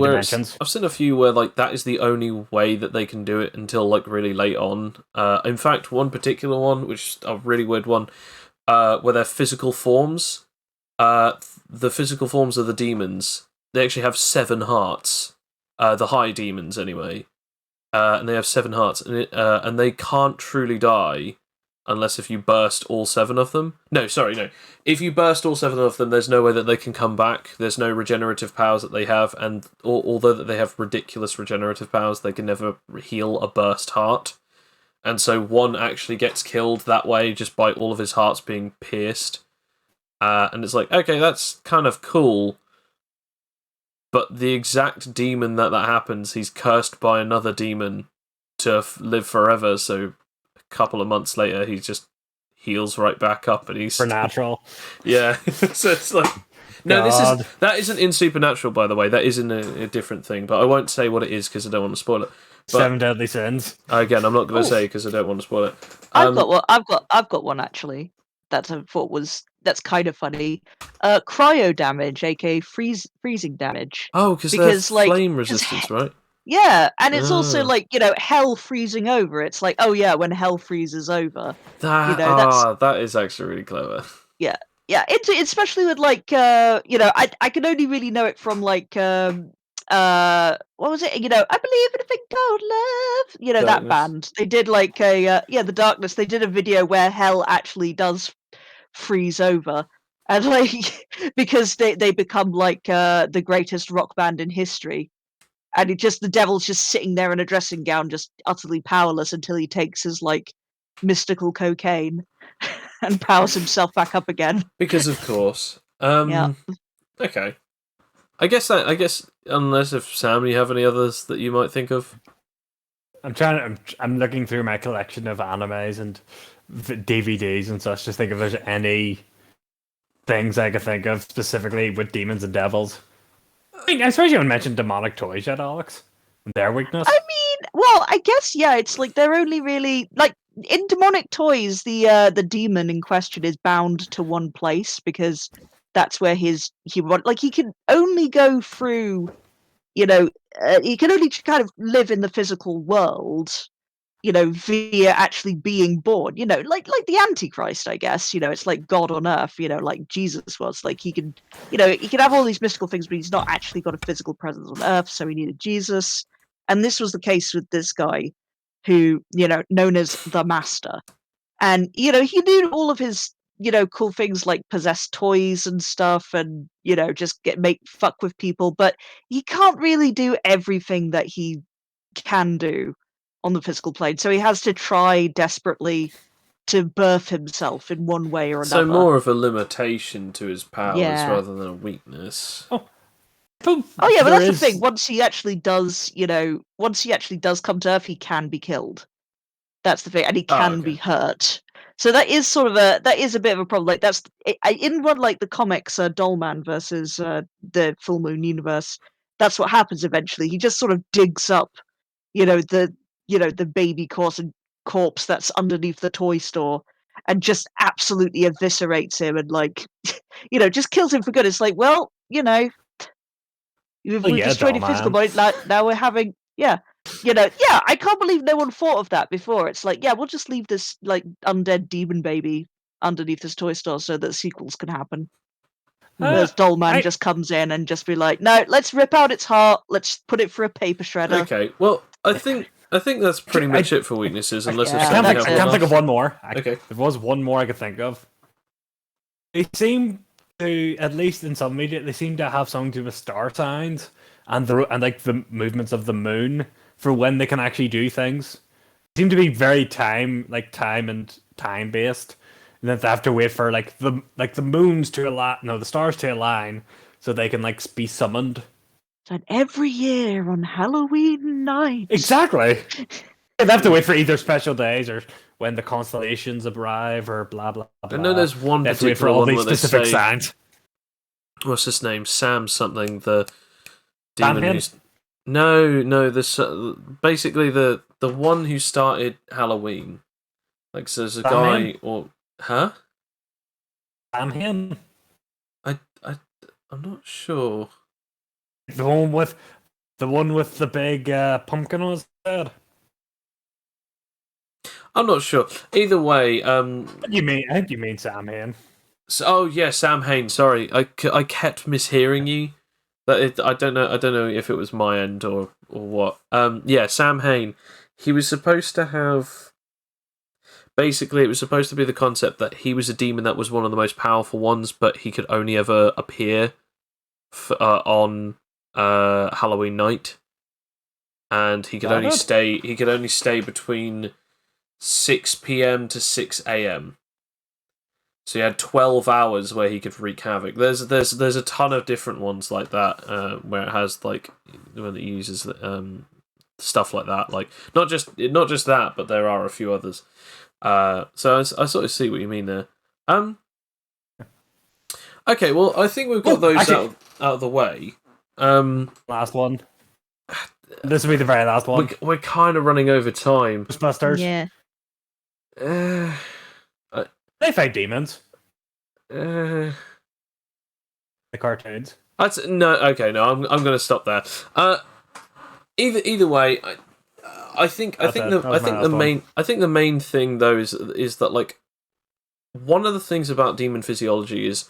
where like that is the only way that they can do it until like really late on. In fact, one particular one, which is a really weird one, where their physical forms, the physical forms of the demons, they actually have 7 hearts. The high demons, anyway. And they have 7 hearts, and they can't truly die unless if you burst all 7 of them. No. If you burst all 7 of them, there's no way that they can come back. There's no regenerative powers that they have, and although that they have ridiculous regenerative powers, they can never heal a burst heart. And so one actually gets killed that way, just by all of his hearts being pierced. And it's like, okay, that's kind of cool. But the exact demon that happens, he's cursed by another demon to live forever. So a couple of months later, he just heals right back up, and he's Supernatural. Yeah, so it's like no, that isn't in Supernatural, by the way. That is in a different thing, but I won't say what it is because I don't want to spoil it. But, 7 Deadly Sins. Again, I'm not going to say because I don't want to spoil it. I've got one actually. That's kind of funny. Cryo damage, aka freezing damage. Oh, because they're flame resistance, right? Yeah, and it's also like, hell freezing over. It's like, oh yeah, when hell freezes over. That is actually really clever. Yeah. It's especially with like I can only really know it from like what was it? You know, I believe in a thing called love. You know, that Darkness. band. They did like a The Darkness. They did a video where hell actually does freeze over, and like because they become like the greatest rock band in history. And the devil's just sitting there in a dressing gown, just utterly powerless until he takes his like mystical cocaine and powers himself back up again. Because of course. Yeah. Okay. I guess unless if Sam, you have any others that you might think of. I'm looking through my collection of animes and DVDs and such to think if there's any things I could think of specifically with demons and devils. I mean, I suppose you haven't mentioned demonic toys yet, Alex. Their weakness. I mean, well, I guess yeah. It's like they're only really like in demonic toys. The demon in question is bound to one place because that's where he can only go through. You know, he can only kind of live in the physical world. You know, via actually being born. You know, like the Antichrist, I guess. You know, it's like God on earth. You know, like Jesus was. Like he can, he can have all these mystical things, but he's not actually got a physical presence on earth. So he needed Jesus. And this was the case with this guy who, known as the Master. And, he knew all of his, cool things like possess toys and stuff and, just make fuck with people. But he can't really do everything that he can do on the physical plane. So he has to try desperately to birth himself in one way or another. So more of a limitation to his powers Yeah. rather than a weakness. Oh yeah, but that's the thing. Once he actually does come to Earth, he can be killed. That's the thing, and he can be hurt. So that is a bit of a problem. Like in one like the comics, Dollman versus the Full Moon Universe. That's what happens eventually. He just sort of digs up, the baby corpse that's underneath the toy store, and just absolutely eviscerates him and like, just kills him for good. It's like, well, we've destroyed your physical body. Now we're having, I can't believe no one thought of that before. It's like, we'll just leave this like undead demon baby underneath this toy store so that sequels can happen. Whereas Dollman just comes in and just be like, no, let's rip out its heart. Let's put it through a paper shredder. Okay, well, I think that's pretty much it for weaknesses, unless I can't think of one more. Okay, there was one more I could think of. They seem to, at least in some media, they seem to have something to do with star signs and like the movements of the moon for when they can actually do things. They seem to be very time based, and then they have to wait for the moons to align, the stars to align, so they can like be summoned. And every year on Halloween night, exactly, they have to wait for either special days or when the constellations arrive or blah blah blah. I know there's one particular for all one these where specific they say, signs. What's his name? Sam something. The Sam demon who's no. This basically the one who started Halloween. Like, so there's a guy or Samhain. I'm not sure. The one with the big pumpkin on his head. I'm not sure. Either way, I think you mean Samhain. So, Sam Hain. Sorry, I kept mishearing you. I don't know if it was my end or what. Sam Hain. He was supposed to have. Basically, it was supposed to be the concept that he was a demon that was one of the most powerful ones, but he could only ever appear on Halloween night, and he could only stay. He could only stay between 6 p.m. to 6 a.m. So he had 12 hours where he could wreak havoc. There's a ton of different ones like that, where it has like when it uses stuff like that. Like not just that, but there are a few others. So I sort of see what you mean there. Okay, well I think we've got those out of the way. Last one. This will be the very last one. We're kind of running over time. Ghostbusters. Yeah. They fight demons. The cartoons. No. I'm going to stop there. Either way, I think the main thing though is that like one of the things about demon physiology is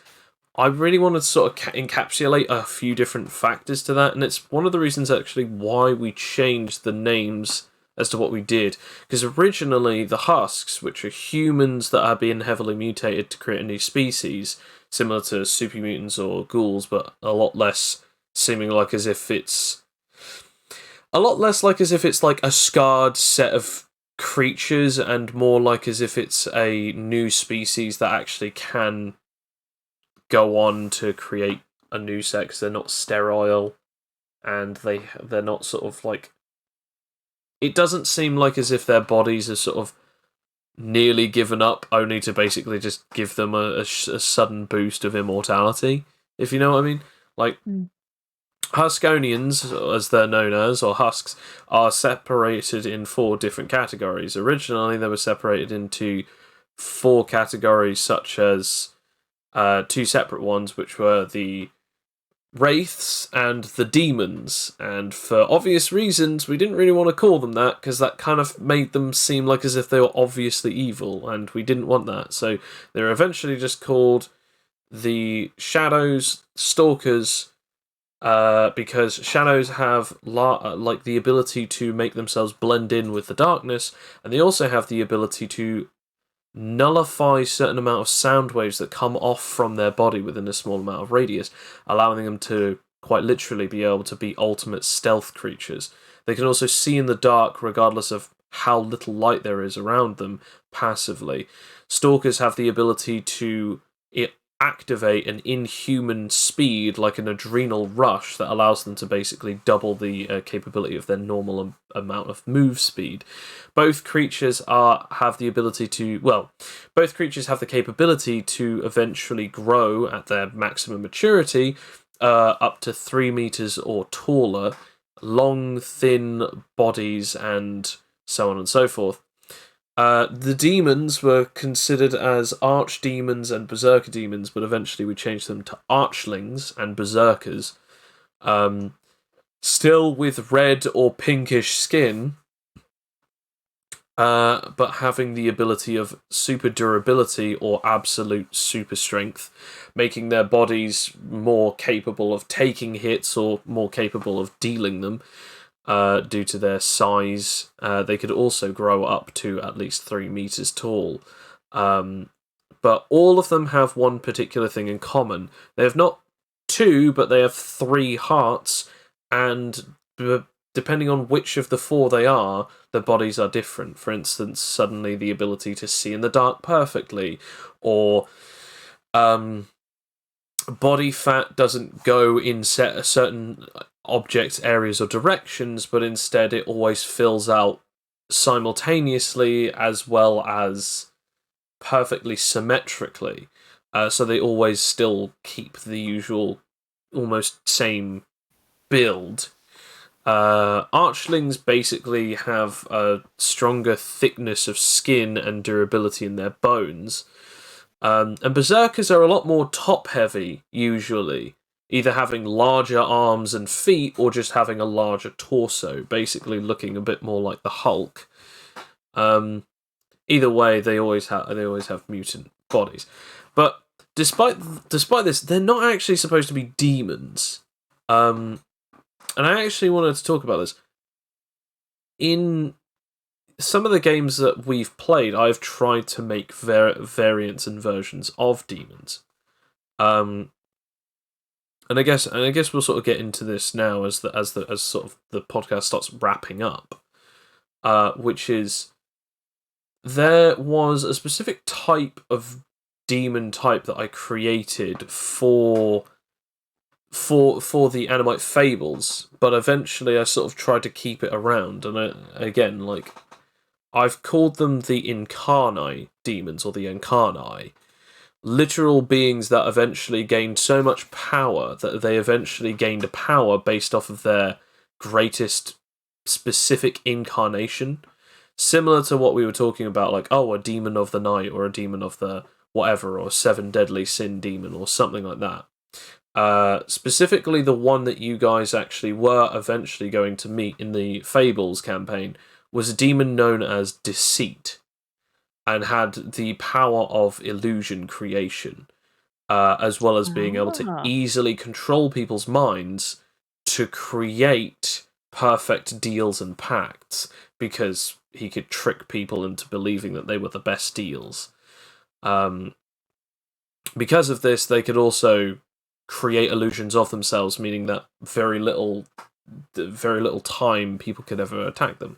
I really want to sort of encapsulate a few different factors to that, and it's one of the reasons actually why we changed the names as to what we did. Because originally, the husks, which are humans that are being heavily mutated to create a new species, similar to super mutants or ghouls, but a lot less seeming like as if it's a lot less like as if it's like a scarred set of creatures, and more like as if it's a new species that actually can go on to create a new sex. They're not sterile, and they're not sort of like. It doesn't seem like as if their bodies are sort of nearly given up, only to basically just give them a sudden boost of immortality. If you know what I mean, like. Huskonians, as they're known as, or husks, are separated in 4 different categories. Originally, they were separated into 4 categories, such as 2 separate ones, which were the wraiths and the demons. And for obvious reasons, we didn't really want to call them that, because that kind of made them seem like as if they were obviously evil, and we didn't want that. So they were eventually just called the shadows, stalkers, because shadows have like the ability to make themselves blend in with the darkness, and they also have the ability to nullify a certain amount of sound waves that come off from their body within a small amount of radius, allowing them to quite literally be able to be ultimate stealth creatures. They can also see in the dark regardless of how little light there is around them passively. Stalkers have the ability to activate an inhuman speed, like an adrenal rush, that allows them to basically double the capability of their normal amount of move speed. Both creatures have the ability to, both creatures have the capability to eventually grow at their maximum maturity, up to 3 meters or taller, long, thin bodies, and so on and so forth. The demons were considered as archdemons and berserker demons, but eventually we changed them to archlings and berserkers. Still with red or pinkish skin, but having the ability of super durability or absolute super strength, making their bodies more capable of taking hits or more capable of dealing them. Due to their size, they could also grow up to at least 3 meters tall. But all of them have one particular thing in common. They have not 2, but they have 3 hearts, and depending on which of the 4 they are, their bodies are different. For instance, suddenly the ability to see in the dark perfectly, or body fat doesn't go in certain objects, areas, or directions, but instead it always fills out simultaneously as well as perfectly symmetrically. So they always still keep the usual, almost same build. Archlings basically have a stronger thickness of skin and durability in their bones. And berserkers are a lot more top-heavy, usually, either having larger arms and feet or just having a larger torso, basically looking a bit more like the Hulk. Either way, they always have mutant bodies. But despite this, they're not actually supposed to be demons. And I actually wanted to talk about this. In some of the games that we've played, I've tried to make variants and versions of demons. And I guess we'll sort of get into this now as sort of the podcast starts wrapping up. Which is, there was a specific type of demon type that I created for the Animite Fables, but eventually I sort of tried to keep it around, and I've called them the Incarnate Demons, or the Incarnate. Literal beings that eventually gained so much power that they eventually gained a power based off of their greatest specific incarnation. Similar to what we were talking about, like, a demon of the night, or a demon of the whatever, or 7 deadly sin demon, or something like that. Specifically, the one that you guys actually were eventually going to meet in the Fables campaign was a demon known as Deceit, and had the power of illusion creation. as well as being able to easily control people's minds to create perfect deals and pacts, because he could trick people into believing that they were the best deals. Because of this, they could also create illusions of themselves, meaning that very little time people could ever attack them.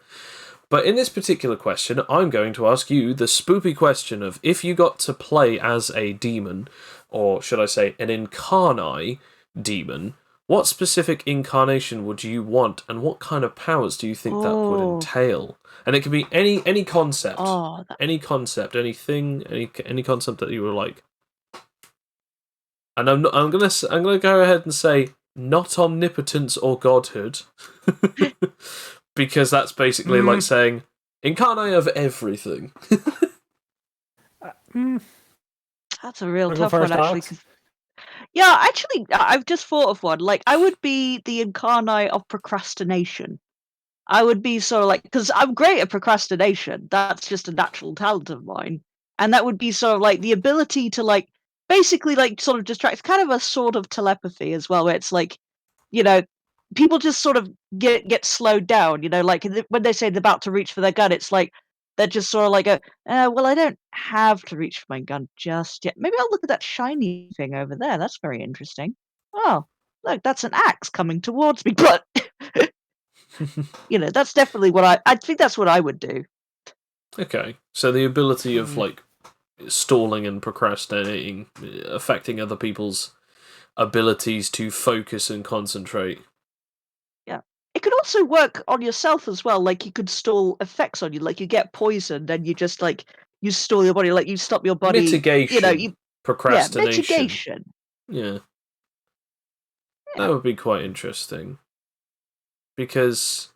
But in this particular question, I'm going to ask you the spoopy question of, if you got to play as a demon, or should I say an incarnate demon, what specific incarnation would you want, and what kind of powers do you think that would entail? And it could be any concept, any concept, anything, any concept that you were like. And I'm gonna go ahead and say not omnipotence or godhood, because that's basically like saying incarnate of everything. That's a real tough one, actually. Yeah, actually, I've just thought of one. Like, I would be the incarnate of procrastination. I would be sort of like, because I'm great at procrastination. That's just a natural talent of mine. And that would be sort of like the ability to, like, basically, like, sort of distract, kind of a sort of telepathy as well, where it's like, you know, people just sort of get slowed down, you know, like when they say they're about to reach for their gun, it's like they're just sort of like, well, I don't have to reach for my gun just yet. Maybe I'll look at that shiny thing over there. That's very interesting. Oh, look, that's an axe coming towards me. But, you know, that's definitely what I think that's what I would do. Okay, so the ability of, like, stalling and procrastinating, affecting other people's abilities to focus and concentrate. Yeah. It could also work on yourself as well. Like, you could stall effects on you. Like, you get poisoned and you just, like, you stall your body. Like, you stop your body. Mitigation. You know, procrastination. Yeah, mitigation. Yeah. That would be quite interesting. Because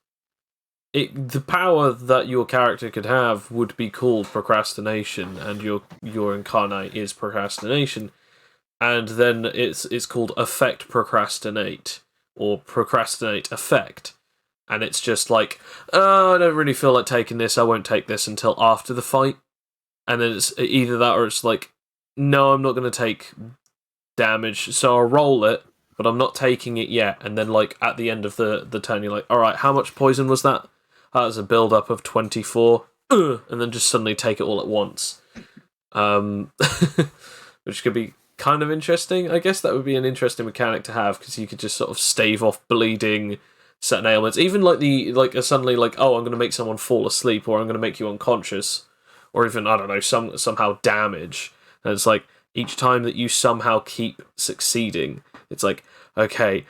the power that your character could have would be called procrastination, and your incarnate is procrastination. And then it's called affect procrastinate, or procrastinate affect. And it's just like, oh, I don't really feel like taking this, I won't take this until after the fight. And then it's either that, or it's like, no, I'm not going to take damage, so I'll roll it, but I'm not taking it yet. And then, like, at the end of the turn, you're like, alright, how much poison was that? That was a build-up of 24. And then just suddenly take it all at once. Which could be kind of interesting. I guess that would be an interesting mechanic to have, because you could just sort of stave off bleeding, certain ailments. Even like suddenly like, oh, I'm going to make someone fall asleep, or I'm going to make you unconscious, or even, I don't know, somehow damage. And it's like, each time that you somehow keep succeeding, it's like, okay,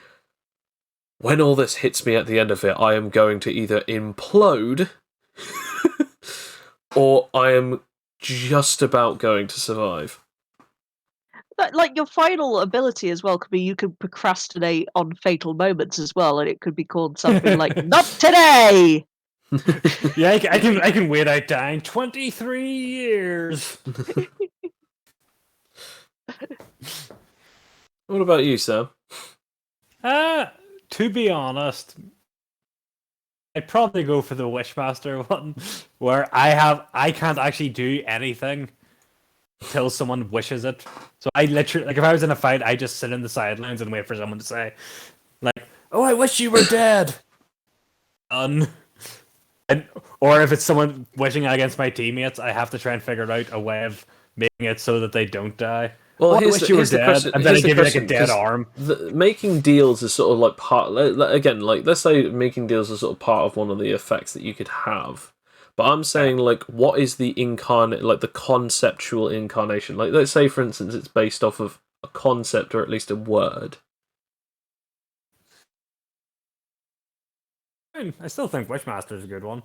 when all this hits me at the end of it, I am going to either implode or I am just about going to survive. Like, your final ability as well could be you could procrastinate on fatal moments as well, and it could be called something like "Not today." Yeah, I can wait out dying 23 years. What about you, Sam? To be honest, I'd probably go for the Wishmaster one, where I can't actually do anything till someone wishes it. So I literally, like, if I was in a fight, I just sit in the sidelines and wait for someone to say, like, "Oh, I wish you were dead." Or if it's someone wishing against my teammates, I have to try and figure out a way of making it so that they don't die. Well, I wish you were dead, question, and then I give you like a dead arm. Making deals is sort of like part. Again, like, let's say making deals is sort of part of one of the effects that you could have. But I'm saying, like, what is the incarnate, like the conceptual incarnation? Like, let's say, for instance, it's based off of a concept or at least a word. I still think Wishmaster is a good one.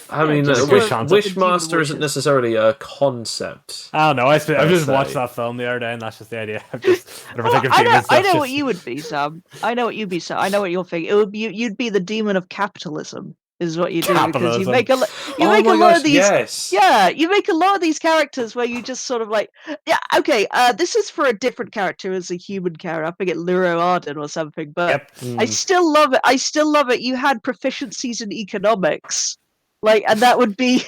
I mean, Wishmaster isn't necessarily a concept. I don't know. I've just watched that film the other day, and that's just the idea. I know what you would be, Sam. I know what you'd be, Sam. I know what you're thinking. It would be you'd be the demon of capitalism, is what you do, because you make a lot of these. Yes. Yeah, you make a lot of these characters where you just sort of like, yeah, okay. This is for a different character as a human character. I forget, Liro Arden or something, but I still love it. I still love it. You had proficiencies in economics, like, and that would be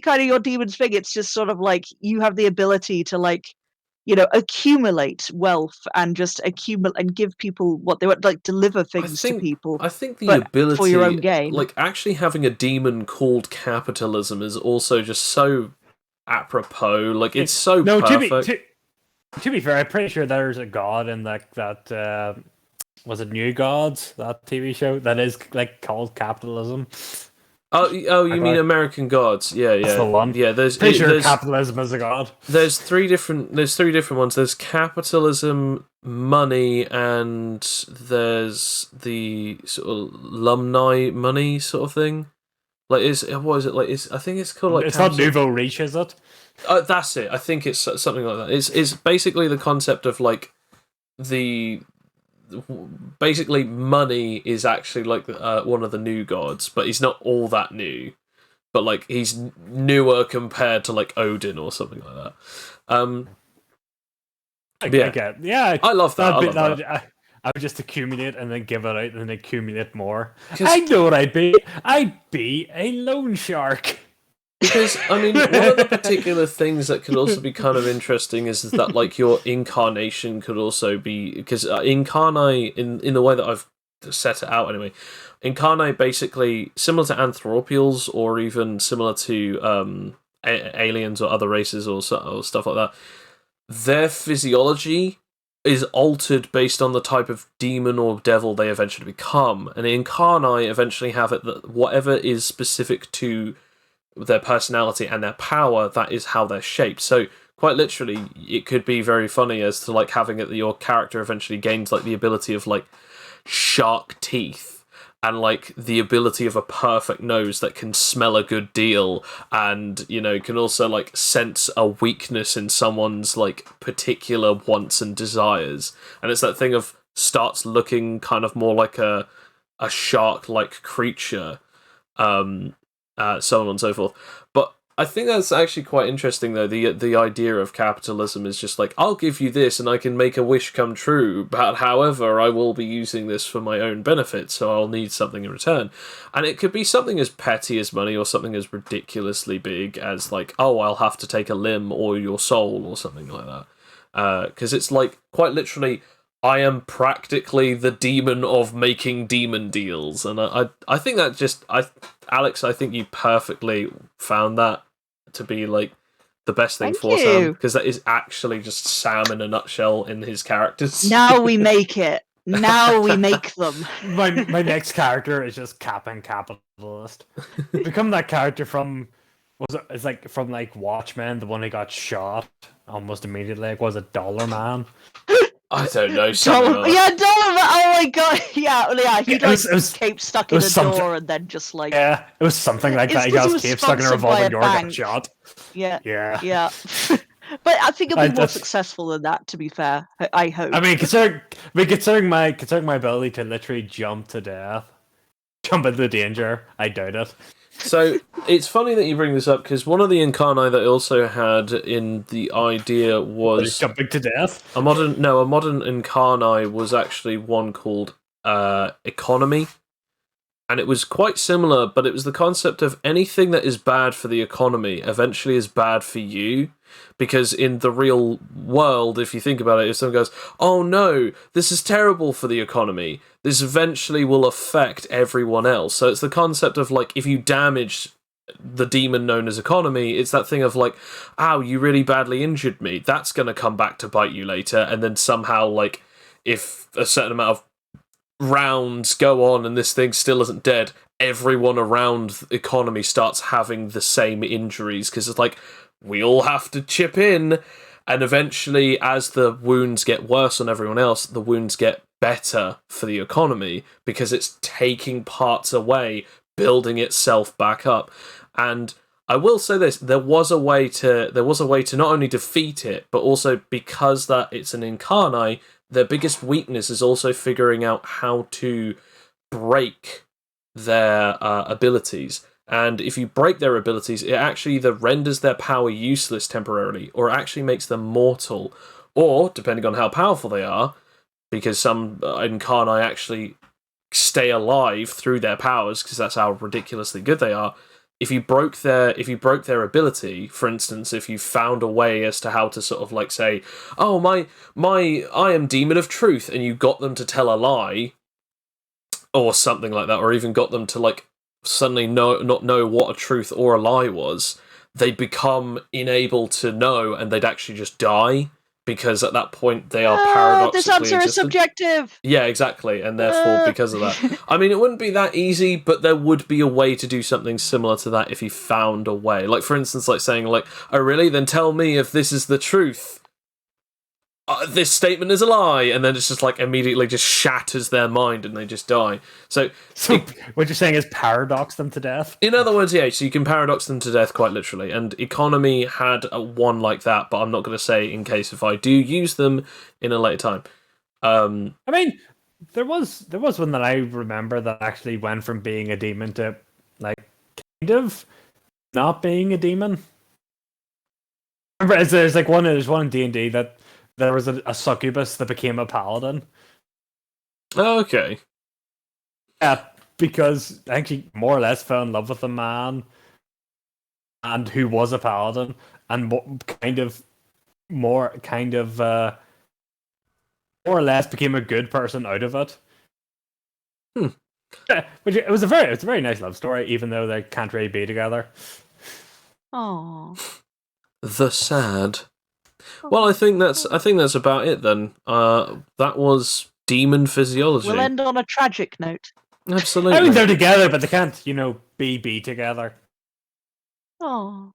kind of your demon's thing. It's just sort of like you have the ability to, like, accumulate wealth and just accumulate and give people what they want, like deliver things to people. I think the but ability, for your own gain. like actually having a demon called capitalism, is also just so apropos. Like it's so perfect. To be fair, I'm pretty sure there's a god in that was it New Gods, that TV show that is like called capitalism. Oh, you mean American Gods? Yeah, That's the one. Yeah, there's capitalism is a god. There's three different ones. There's capitalism, money, and there's the sort of alumni money sort of thing. Like, what is it like? I think it's called like. It's not nouveau riche, is it? That's it. I think it's something like that. It's basically the concept of like basically money is actually like one of the new gods, but he's not all that new. But like he's newer compared to like Odin or something like that. I love that. I would just accumulate and then give it out and then accumulate more. I know what I'd be. I'd be a loan shark. Because, I mean, one of the particular things that could also be kind of interesting is that, like, your incarnation could also be... Because incarnate, in the way that I've set it out anyway, incarnate basically, similar to anthropials or even similar to aliens or other races or stuff like that, their physiology is altered based on the type of demon or devil they eventually become. And incarnate eventually have it that whatever is specific to their personality and their power, that is how they're shaped. So quite literally, it could be very funny as to like having it that your character eventually gains like the ability of like shark teeth and like the ability of a perfect nose that can smell a good deal, and can also like sense a weakness in someone's like particular wants and desires. And it's that thing of starts looking kind of more like a shark like creature, so on and so forth. But I think that's actually quite interesting, though. The idea of capitalism is just like, I'll give you this and I can make a wish come true, but however, I will be using this for my own benefit, so I'll need something in return. And it could be something as petty as money or something as ridiculously big as like, oh, I'll have to take a limb or your soul or something like that. Because it's like, quite literally, I am practically the demon of making demon deals. And I think that just... Alex, I think you perfectly found that to be like the best thing for Sam, because that is actually just Sam in a nutshell in his characters. Now we make it. Now we make them. My next character is just Captain Capitalist. Become that character from from Watchmen, the one who got shot almost immediately. Like, was it Dollar Man? I don't know. Dollar Man. Oh my god. Yeah. He cape stuck in a door and then just like. Yeah, it was something like that. He got his cape stuck in a revolving door and got shot. Yeah. But I think it'll be more successful than that. To be fair, I hope. I mean, considering my ability to literally jump to death, jump into danger, I doubt it. So it's funny that you bring this up, because one of the incarnate that I also had in the idea was jumping to death. A modern incarnate was actually one called economy, and it was quite similar, but it was the concept of anything that is bad for the economy eventually is bad for you. Because in the real world, if you think about it, if someone goes, oh no, this is terrible for the economy, this eventually will affect everyone else. So it's the concept of like, if you damage the demon known as economy, it's that thing of like, ow, you really badly injured me, that's going to come back to bite you later. And then somehow, like, if a certain amount of rounds go on and this thing still isn't dead, everyone around the economy starts having the same injuries, because it's like, we all have to chip in, and eventually, as the wounds get worse on everyone else, the wounds get better for the economy, because it's taking parts away, building itself back up. And I will say this, there was a way to not only defeat it, but also, because that it's an incarnate, their biggest weakness is also figuring out how to break their abilities. And if you break their abilities, it actually either renders their power useless temporarily, or actually makes them mortal. Or, depending on how powerful they are, because some incarnate actually stay alive through their powers, because that's how ridiculously good they are, if you broke their ability, for instance, if you found a way as to how to sort of like say, oh, I am demon of truth, and you got them to tell a lie or something like that, or even got them to like suddenly not know what a truth or a lie was, they'd become unable to know, and they'd actually just die, because at that point they are paradoxically this answer is existent. subjective. Yeah, exactly, and therefore because of that, I mean, it wouldn't be that easy, but there would be a way to do something similar to that if you found a way. Like, for instance, like saying like, "Oh, really? Then tell me if this is the truth. This statement is a lie," and then it's just like immediately just shatters their mind and they just die. So what you're saying is paradox them to death? In other words, yeah, so you can paradox them to death quite literally, and Economy had one like that, but I'm not going to say in case if I do use them in a later time. I mean, there was one that I remember that actually went from being a demon to like kind of not being a demon. Remember, there's one in D&D that there was a succubus that became a paladin. Oh, okay. Yeah, because I think she more or less fell in love with a man, and who was a paladin, and more or less became a good person out of it. Yeah, which it's a very nice love story, even though they can't really be together. Oh. The sad. Well, I think that's about it then. That was Demon Physiology. We'll end on a tragic note. Absolutely. I mean, they're together, but they can't, be together. Oh.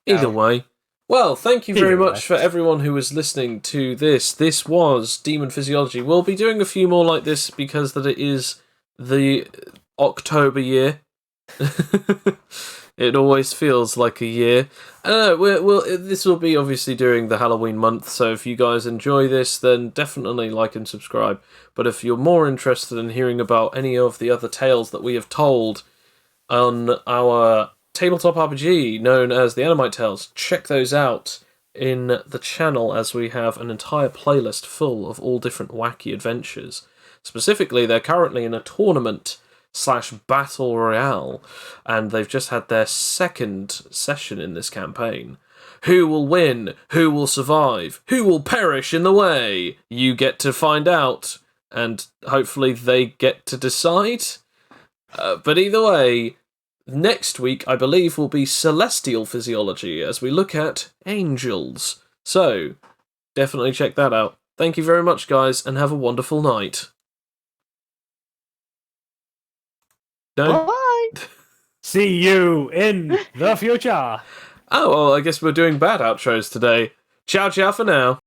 Either way. Well, thank you very much for everyone who was listening to this. This was Demon Physiology. We'll be doing a few more like this because that it is the October year. It always feels like a year. This will be obviously during the Halloween month, so if you guys enjoy this, then definitely like and subscribe. But if you're more interested in hearing about any of the other tales that we have told on our tabletop RPG known as the Animite Tales, check those out in the channel, as we have an entire playlist full of all different wacky adventures. Specifically, they're currently in a tournament/battle royale, and they've just had their second session in this campaign. Who will win? Who will survive? Who will perish in the way? You get to find out, and hopefully they get to decide. But either way, next week, I believe, will be Celestial Physiology, as we look at angels. So, definitely check that out. Thank you very much, guys, and have a wonderful night. No? Bye. See you in the future. Oh, well, I guess we're doing bad outros today. Ciao, ciao for now.